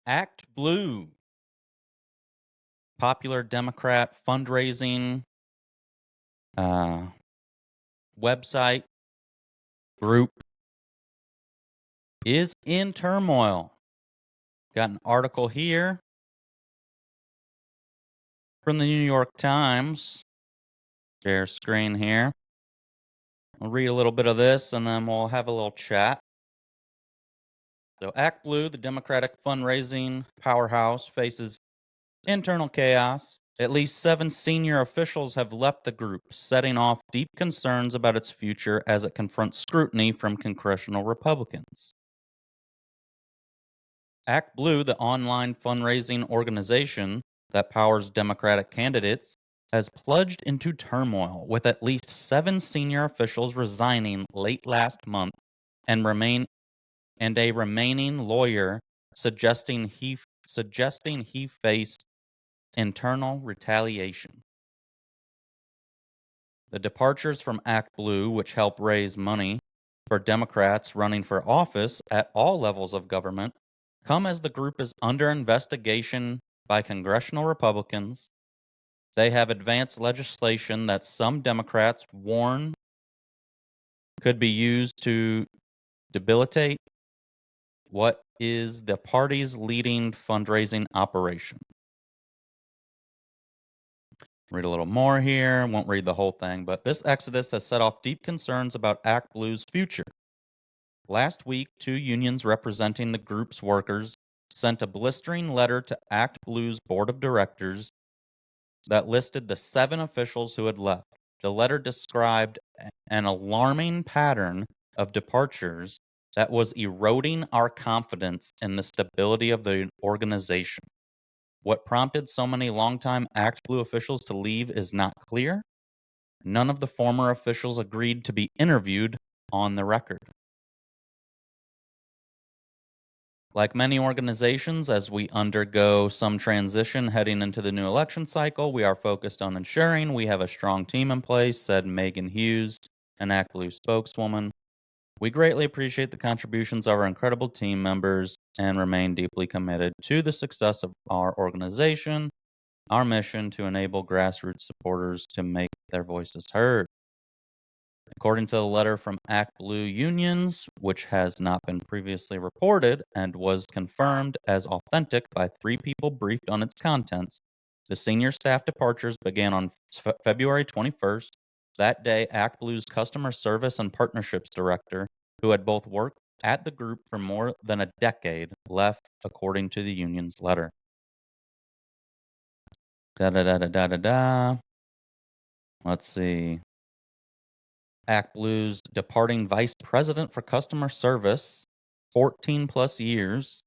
Act Blue, popular Democrat fundraising uh, website group, is in turmoil. Got an article here from the New York Times. Share screen here. I'll read a little bit of this and then we'll have a little chat. So, Act Blue, the Democratic fundraising powerhouse, faces internal chaos. At least 7 senior officials have left the group, setting off deep concerns about its future as it confronts scrutiny from congressional Republicans. Act Blue, the online fundraising organization that powers Democratic candidates, has plunged into turmoil, with at least 7 senior officials resigning late last month and a remaining lawyer suggesting he faced internal retaliation. The departures from Act Blue, which help raise money for Democrats running for office at all levels of government, come as the group is under investigation by congressional Republicans. They have advanced legislation that some Democrats warn could be used to debilitate what is the party's leading fundraising operation. Read a little more here. Won't read the whole thing, but this exodus has set off deep concerns about Act Blue's future. Last week, 2 unions representing the group's workers sent a blistering letter to Act Blue's board of directors that listed the 7 officials who had left. The letter described an alarming pattern of departures that was eroding our confidence in the stability of the organization. What prompted so many longtime Act Blue officials to leave is not clear. None of the former officials agreed to be interviewed on the record. Like many organizations, as we undergo some transition heading into the new election cycle, we are focused on ensuring we have a strong team in place, said Megan Hughes, an Act Blue spokeswoman. We greatly appreciate the contributions of our incredible team members and remain deeply committed to the success of our organization, our mission to enable grassroots supporters to make their voices heard. According to the letter from Act Blue unions, which has not been previously reported and was confirmed as authentic by 3 people briefed on its contents, the senior staff departures began on February 21st. That day, Act Blue's customer service and partnerships director, who had both worked at the group for more than a decade, left, according to the union's letter. Da da da da da da da. Let's see. Act Blue's departing vice president for customer service, 14 plus years.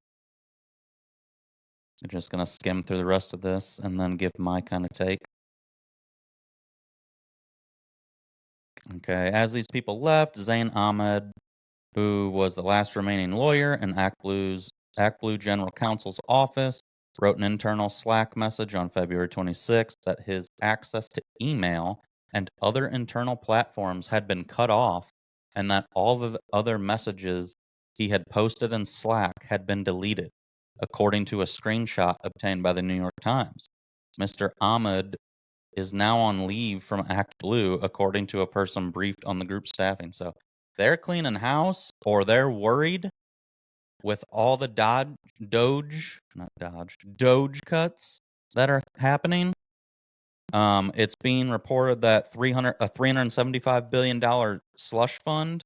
I'm just going to skim through the rest of this and then give my kind of take. Okay, as these people left, Zain Ahmed, who was the last remaining lawyer in Act Blue General Counsel's office, wrote an internal Slack message on February 26th that his access to email and other internal platforms had been cut off and that all of the other messages he had posted in Slack had been deleted, according to a screenshot obtained by the New York Times. Mr. Ahmed is now on leave from Act Blue, according to a person briefed on the group staffing. So they're cleaning house, or they're worried with all the Doge cuts that are happening. It's being reported that $375 billion slush fund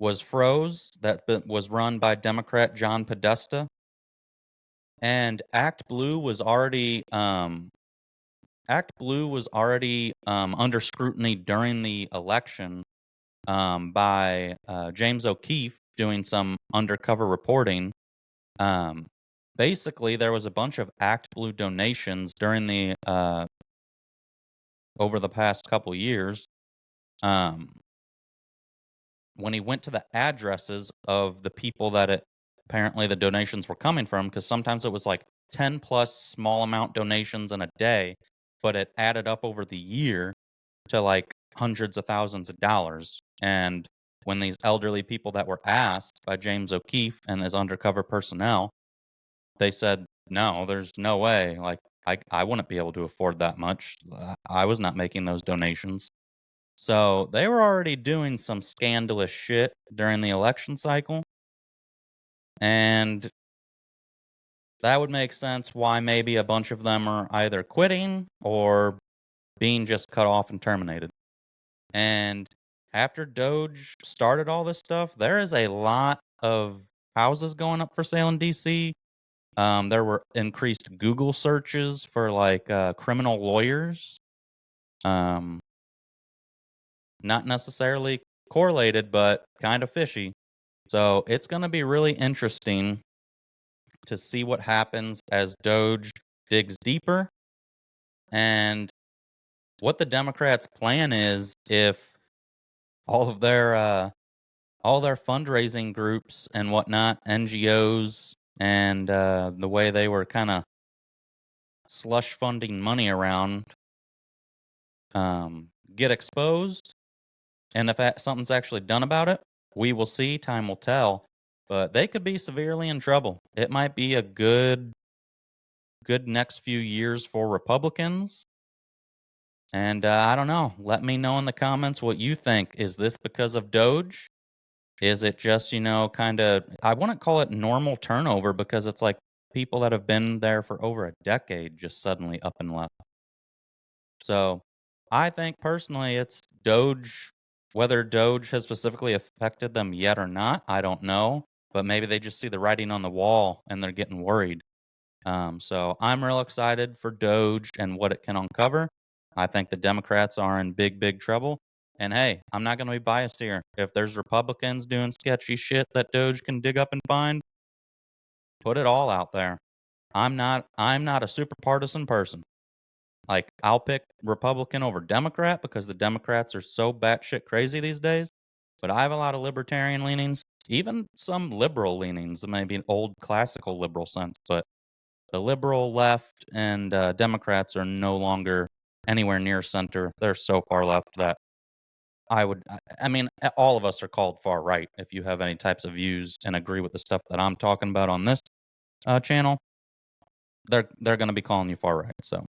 was froze that was run by Democrat John Podesta. And Act Blue was already under scrutiny during the election by James O'Keefe doing some undercover reporting. Basically, there was a bunch of Act Blue donations during the over the past couple years. When he went to the addresses of the people that apparently the donations were coming from, because sometimes it was like 10 plus small amount donations in a day, but it added up over the year to like hundreds of thousands of dollars. And when these elderly people that were asked by James O'Keefe and his undercover personnel they said, "No, there's no way. Like, I wouldn't be able to afford that much. I was not making those donations." So they were already doing some scandalous shit during the election cycle, and that would make sense why maybe a bunch of them are either quitting or being just cut off and terminated. And after Doge started all this stuff, there is a lot of houses going up for sale in DC. There were increased Google searches for like criminal lawyers. Um, Not necessarily correlated, but kind of fishy. So it's going to be really interesting to see what happens as Doge digs deeper and what the Democrats' plan is if all of their all their fundraising groups and whatnot, NGOs, and the way they were kind of slush funding money around get exposed. And if something's actually done about it, we will see. Time will tell. But they could be severely in trouble. It might be a good next few years for Republicans. And I don't know. Let me know in the comments what you think. Is this because of Doge? Is it just, kind of, I wouldn't call it normal turnover because it's like people that have been there for over a decade just suddenly up and left. So I think personally it's Doge. Whether Doge has specifically affected them yet or not, I don't know. But maybe they just see the writing on the wall and they're getting worried. So I'm real excited for Doge and what it can uncover. I think the Democrats are in big, big trouble. And hey, I'm not going to be biased here. If there's Republicans doing sketchy shit that Doge can dig up and find, put it all out there. I'm not a super partisan person. Like, I'll pick Republican over Democrat because the Democrats are so batshit crazy these days. But I have a lot of libertarian leanings, even some liberal leanings, maybe an old classical liberal sense. But the liberal left and Democrats are no longer anywhere near center. They're so far left that I mean, all of us are called far right if you have any types of views and agree with the stuff that I'm talking about on this channel. They're going to be calling you far right. So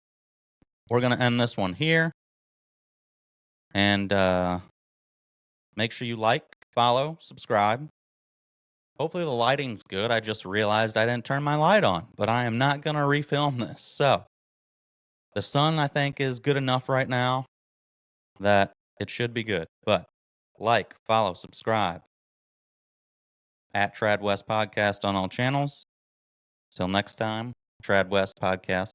we're going to end this one here. And make sure you like, follow, subscribe. Hopefully the lighting's good. I just realized I didn't turn my light on, but I am not going to refilm this. So the sun, I think, is good enough right now that it should be good. But like, follow, subscribe at Trad West Podcast on all channels. Till next time, Trad West Podcast